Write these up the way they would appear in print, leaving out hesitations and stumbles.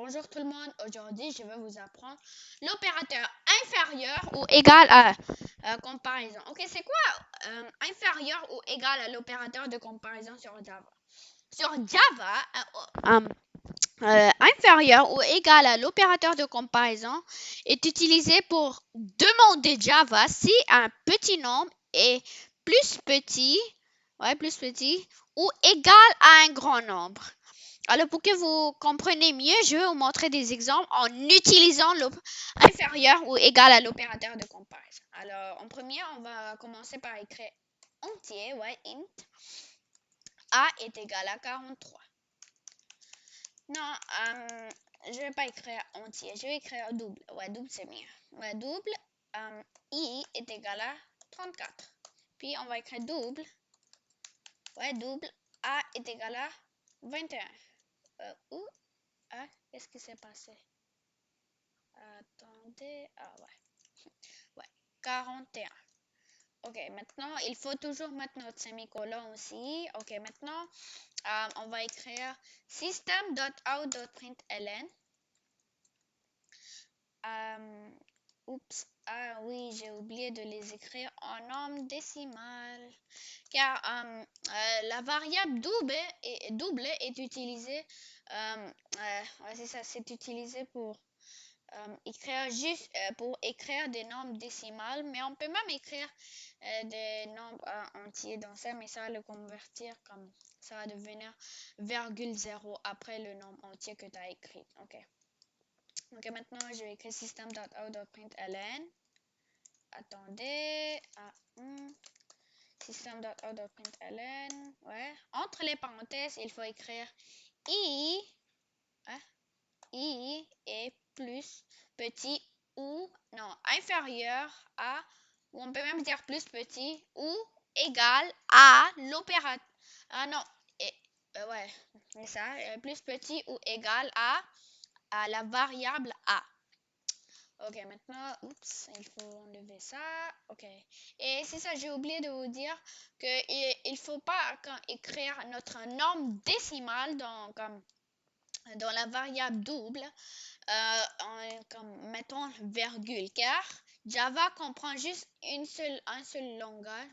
Bonjour tout le monde, aujourd'hui je vais vous apprendre l'opérateur inférieur ou égal à comparaison. Ok, c'est quoi inférieur ou égal à l'opérateur de comparaison sur Java? Sur Java, inférieur ou égal à l'opérateur de comparaison est utilisé pour demander Java si un petit nombre est plus petit, plus petit ou égal à un grand nombre. Alors, pour que vous compreniez mieux, je vais vous montrer des exemples en utilisant l'inférieur ou égal à l'opérateur de comparaison. Alors, en premier, on va commencer par écrire entier, int. A est égal à 43. Non, je ne vais pas écrire entier, je vais écrire double. Double, c'est mieux. Double, I est égal à 34. Puis, on va écrire double. Double, A est égal à 21. Qu'est-ce qui s'est passé? Attendez. 41. Ok, maintenant, il faut toujours mettre notre semi-colon aussi. Ok, maintenant, on va écrire system.out.println. Oui, j'ai oublié de les écrire en nombre décimal. Car la variable double est utilisée. C'est ça, c'est utilisé pour écrire juste pour écrire des nombres décimales, mais on peut même écrire des nombres entiers dans ça, mais ça va le convertir comme ça va devenir virgule 0 après le nombre entier que tu as écrit. Ok, maintenant je vais écrire system.out.println. Attendez. System.out.println. Entre les parenthèses, il faut écrire i. I est plus petit ou non inférieur à, ou on peut même dire plus petit ou égal à l'opérateur. Non, c'est ça, plus petit ou égal à la variable a. Ok, maintenant, il faut enlever ça. Ok, et c'est ça, j'ai oublié de vous dire qu'il ne faut pas écrire notre nombre décimal dans la variable double, mettons virgule, car Java comprend juste un seul langage,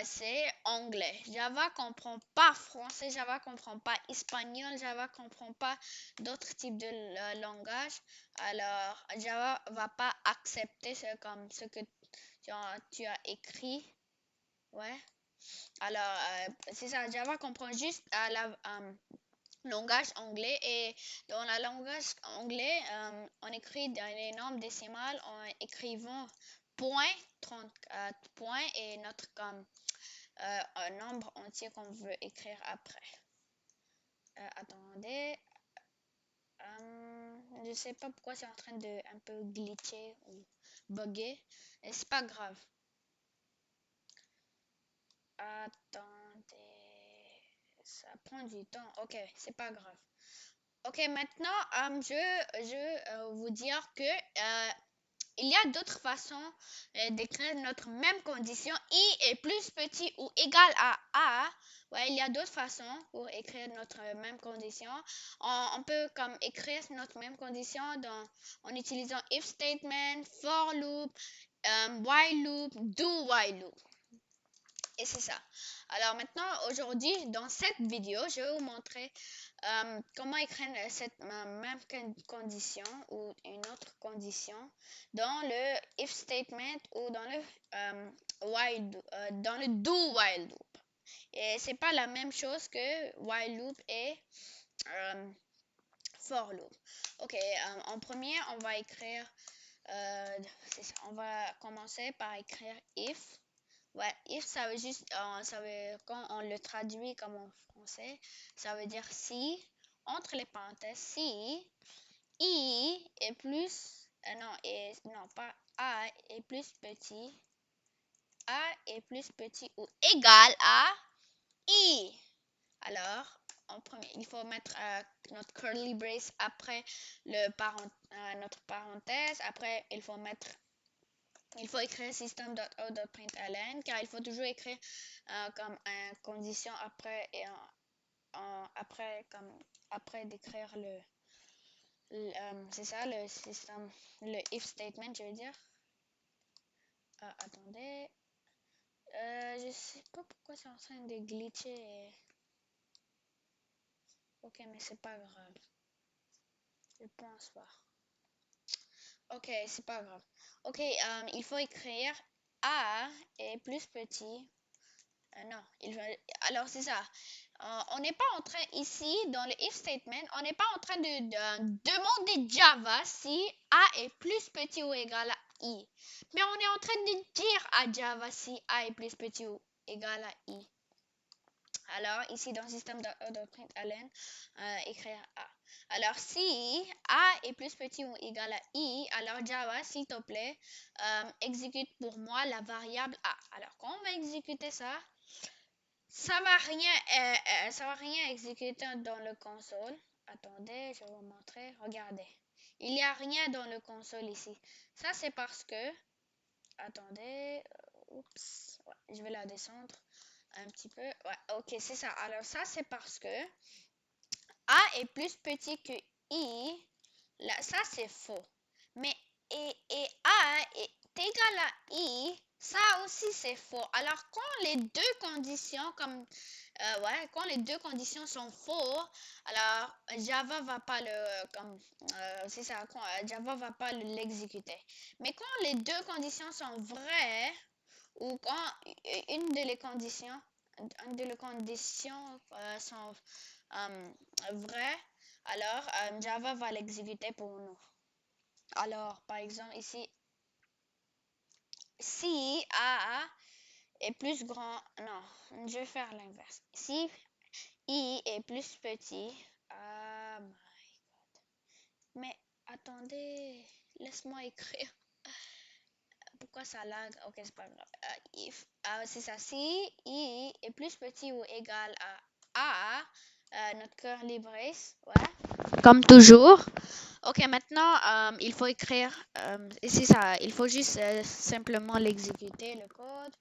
c'est anglais. Java comprend pas français, Java comprend pas espagnol, Java comprend pas d'autres types de langage. Alors, Java va pas accepter ce que tu as écrit. Alors, c'est ça, Java comprend juste langage anglais, et dans le langage anglais, on écrit dans les nombres décimales en écrivant point, 34 points et notre un nombre entier qu'on veut écrire après. Attendez. Je sais pas pourquoi c'est en train de un peu glitcher ou bugger. Et c'est pas grave. Attendez. Ça prend du temps. Ok, c'est pas grave. Ok, maintenant, je vais vous dire que il y a d'autres façons d'écrire notre même condition. I est plus petit ou égal à A. Il y a d'autres façons pour écrire notre même condition. On peut écrire notre même condition en utilisant if statement, for loop, while loop, do while loop. Et c'est ça. Alors maintenant, aujourd'hui, dans cette vidéo, je vais vous montrer comment écrire cette même condition ou une autre condition dans le if statement ou dans le dans le do while loop. Et c'est pas la même chose que while loop et for loop. Ok, en premier, on va écrire, on va commencer par écrire if. If, ça veut juste, quand on le traduit comme en français, ça veut dire si, entre les parenthèses, si i est plus, pas a est plus petit, ou égal à i. Alors, en premier, il faut mettre notre curly brace après notre parenthèse. Après, il faut écrire system.out.println, car il faut toujours écrire comme une condition après après d'écrire c'est ça le système, le if statement, je veux dire. Attendez. Je sais pas pourquoi c'est en train de glitcher. Ok, mais c'est pas grave. Je pense pas. Ok, c'est pas grave. Ok, il faut écrire A est plus petit. Non, alors c'est ça. On n'est pas en train ici, dans le if statement, on n'est pas en train de demander Java si A est plus petit ou égal à I. Mais on est en train de dire à Java si A est plus petit ou égal à I. Alors, ici, dans le système de println, écrire A. Alors, si A est plus petit ou égal à I, alors Java, s'il te plaît, exécute pour moi la variable A. Alors, quand on va exécuter ça, ça va rien exécuter dans le console. Attendez, je vais vous montrer. Regardez. Il n'y a rien dans le console ici. Ça, c'est parce que... Attendez. Oups. Ouais, je vais la descendre un petit peu. Ouais, ok, c'est ça. Alors, ça, c'est parce que A est plus petit que I. Là, ça, c'est faux. Mais et A est égal à I, ça aussi, c'est faux. Alors, quand les deux conditions, quand les deux conditions sont faux, alors Java va pas c'est ça, Java va pas l'exécuter. Mais quand les deux conditions sont vraies, ou quand une des conditions sont vraies, alors Java va l'exécuter pour nous. Alors, par exemple, ici, si A est plus grand, non, je vais faire l'inverse. Si I est plus petit, oh my god. Mais attendez, laisse-moi écrire. Pourquoi ça lag? Ok, c'est pas grave. C'est ça. Si I est plus petit ou égal à A, notre cœur brace, ouais. Comme toujours. Ok, maintenant, il faut écrire. Et c'est ça. Il faut juste simplement l'exécuter, le code.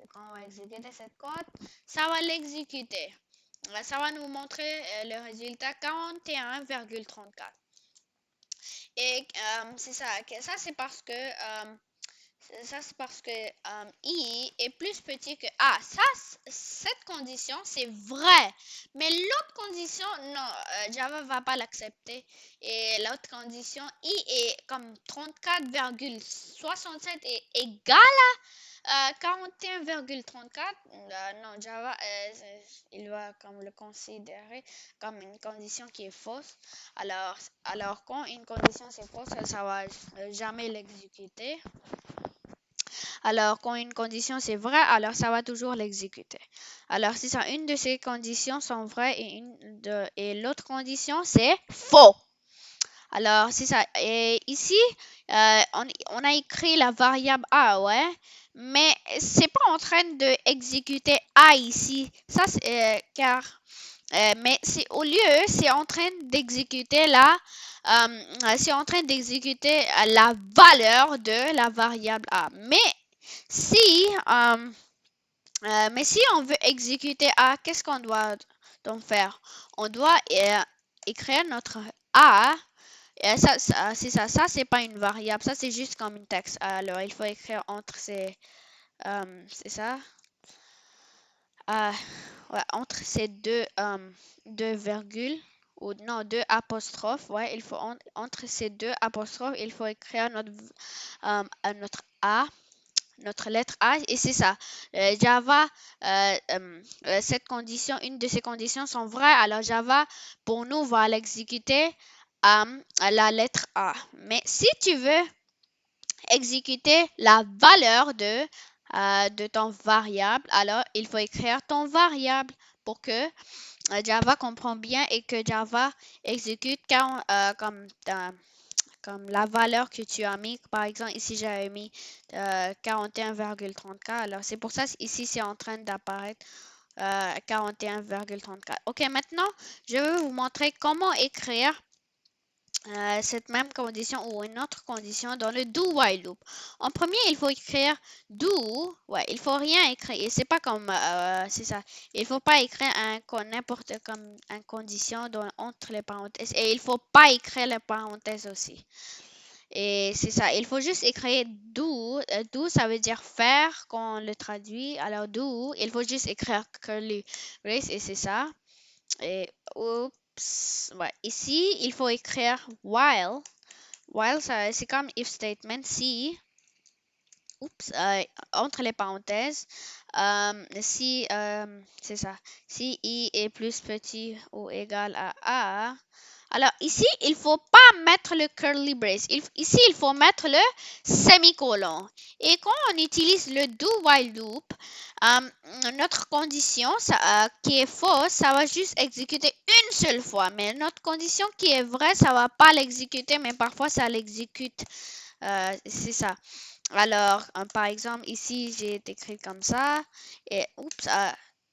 Et quand on va exécuter cette code, ça va l'exécuter. Ça va nous montrer le résultat 41,34. Et c'est ça. Ça, c'est parce que I est plus petit que A. Cette condition, c'est vrai. Mais l'autre condition, non, Java va pas l'accepter. Et l'autre condition, I est comme 34,67 est égal à 41,34. Non, Java, il va comme le considérer comme une condition qui est fausse. Alors quand une condition c'est fausse, ça va jamais l'exécuter. Alors, quand une condition c'est vrai, alors ça va toujours l'exécuter. Alors, si ça, une de ces conditions sont vraies et l'autre condition c'est faux. Alors, c'est ça. Et ici, on a écrit la variable A, ouais. Mais c'est pas en train de exécuter A ici. Ça, mais au lieu, c'est en train d'exécuter la valeur de la variable A. Mais si on veut exécuter A, qu'est-ce qu'on doit donc faire? On doit écrire notre A. C'est ça. Ça, c'est pas une variable. Ça, c'est juste comme une texte. Alors, il faut écrire entre c'est ça. Entre ces deux virgules. Ou non, deux apostrophes. Ouais, il faut entre ces deux apostrophes, il faut écrire notre A. Notre lettre A, et c'est ça. Java, cette condition, une de ces conditions sont vraies, alors Java, pour nous, va l'exécuter à la lettre A. Mais si tu veux exécuter la valeur de ton variable, alors il faut écrire ton variable pour que Java comprend bien et que Java exécute comme la valeur que tu as mis. Par exemple, ici, j'avais mis 41,34. Alors, c'est pour ça, ici, c'est en train d'apparaître 41,34. Ok, maintenant, je vais vous montrer comment écrire cette même condition ou une autre condition dans le do while loop. En premier, il faut écrire do. Ouais, il faut rien écrire. C'est pas comme c'est ça. Il faut pas écrire n'importe comme une condition entre les parenthèses et il faut pas écrire les parenthèses aussi. Et c'est ça. Il faut juste écrire do. Do, ça veut dire faire quand on le traduit. Alors do, il faut juste écrire curly brace et c'est ça. Et oups, ouais. Ici, il faut écrire while. While, c'est comme if statement. Si, oups, entre les parenthèses, si, c'est ça. Si i est plus petit ou égal à a. Alors ici, il faut pas mettre le curly brace. Ici, il faut mettre le semicolon. Et quand on utilise le do while loop, notre condition qui est fausse, ça va juste exécuter une seule fois. Mais notre condition qui est vraie, ça va pas l'exécuter, mais parfois ça l'exécute. C'est ça. Alors, par exemple, ici, j'ai écrit comme ça. Et oups,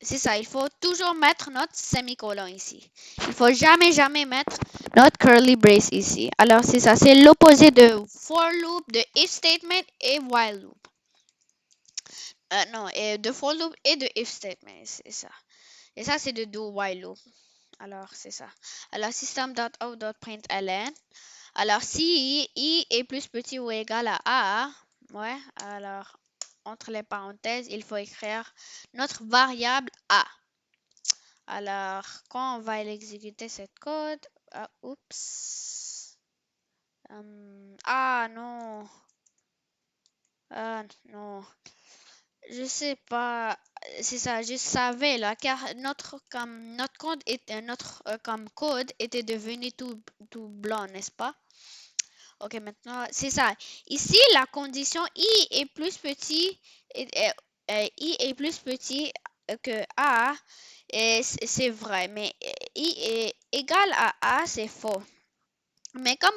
c'est ça. Il faut toujours mettre notre semicolon ici. Il faut jamais mettre notre curly brace ici. Alors, c'est ça. C'est l'opposé de for loop, de if statement et while loop. Non, et de for loop et de if statement. C'est ça. Et ça, c'est de do while loop. Alors, c'est ça. Alors, system.out.println. Alors, si i est plus petit ou égal à a, ouais, alors entre les parenthèses, il faut écrire notre variable a. Alors, quand on va exécuter cette code, oups, non, non, je sais pas, c'est ça, je savais là, car notre code comme code était devenu tout blanc, n'est-ce pas? Ok, maintenant, c'est ça. Ici, la condition i est plus petit, i est plus petit que a, et c'est vrai, mais i est égal à a, c'est faux. Mais comme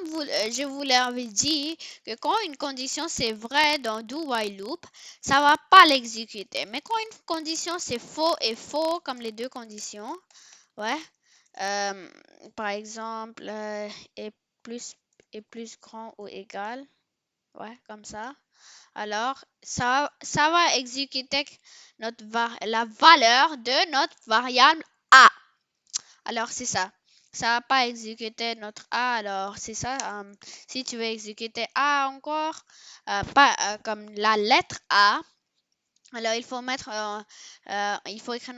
je vous l'avais dit, que quand une condition c'est vrai dans do while loop, ça va pas l'exécuter. Mais quand une condition c'est faux et faux, comme les deux conditions, ouais, par exemple, plus, est plus grand ou égal, ouais, comme ça. Alors, ça va exécuter la valeur de notre variable a. Alors, c'est ça. Ça va pas exécuter notre a. Alors, c'est ça. Si tu veux exécuter a encore, pas comme la lettre a, alors il faut écrire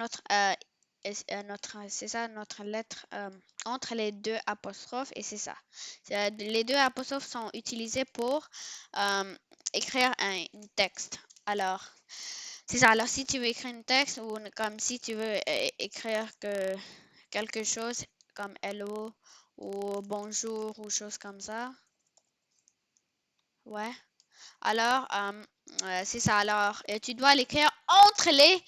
c'est ça, notre lettre entre les deux apostrophes et c'est ça. Les deux apostrophes sont utilisés pour écrire un texte. Alors, c'est ça. Alors, si tu veux écrire un texte ou comme si tu veux écrire quelque chose comme hello ou bonjour ou chose comme ça. Ouais. Alors, c'est ça. Alors, tu dois l'écrire entre les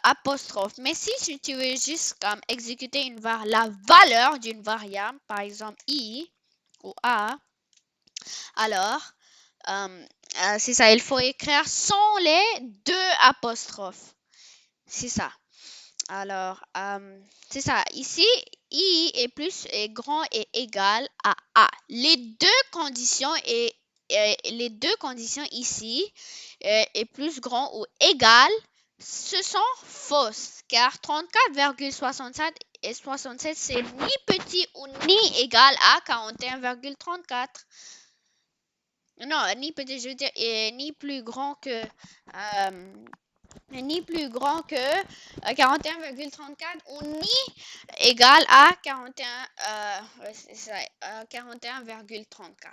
apostrophes. Mais si tu veux juste comme exécuter la valeur d'une variable, par exemple i ou a, alors, c'est ça. Il faut écrire sans les deux apostrophes. C'est ça. Alors, c'est ça. Ici, i est grand et égal à a. Les deux conditions ici est plus grand ou égal, ce sont fausses, car 34,67 et 67, c'est ni petit ou ni égal à 41,34. Non, ni petit, je veux dire, ni plus grand que ni plus grand que 41,34 ou ni égal à 41,34.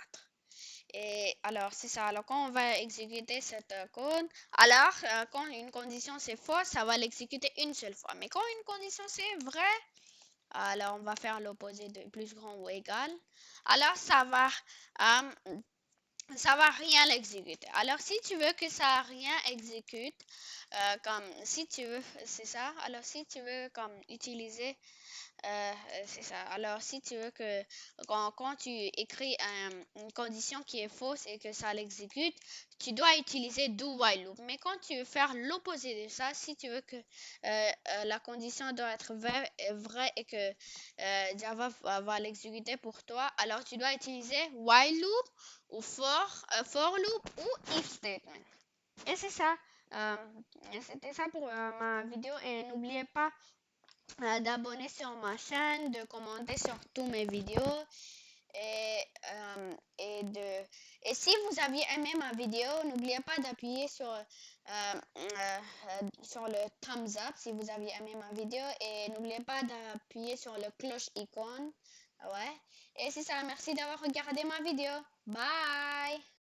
Et alors, c'est ça. Alors, quand on va exécuter cette code, alors, quand une condition c'est fausse, ça va l'exécuter une seule fois. Mais quand une condition c'est vrai, alors on va faire l'opposé de plus grand ou égal. Alors, ça va rien l'exécuter. Alors, si tu veux que ça rien exécute, comme si tu veux, c'est ça. Alors, si tu veux comme utiliser C'est ça. Alors, si tu veux que quand tu écris une condition qui est fausse et que ça l'exécute, tu dois utiliser do while loop. Mais quand tu veux faire l'opposé de ça, si tu veux que la condition doit être vraie et que Java va l'exécuter pour toi, alors tu dois utiliser while loop ou for loop ou if statement. Et c'est ça. Euh, C'était ça pour ma vidéo. Et n'oubliez pas d'abonner sur ma chaîne, de commenter sur tous mes vidéos et, et si vous aviez aimé ma vidéo, n'oubliez pas d'appuyer sur le thumbs up si vous aviez aimé ma vidéo et n'oubliez pas d'appuyer sur le cloche icône. Ouais. Et c'est ça, merci d'avoir regardé ma vidéo. Bye!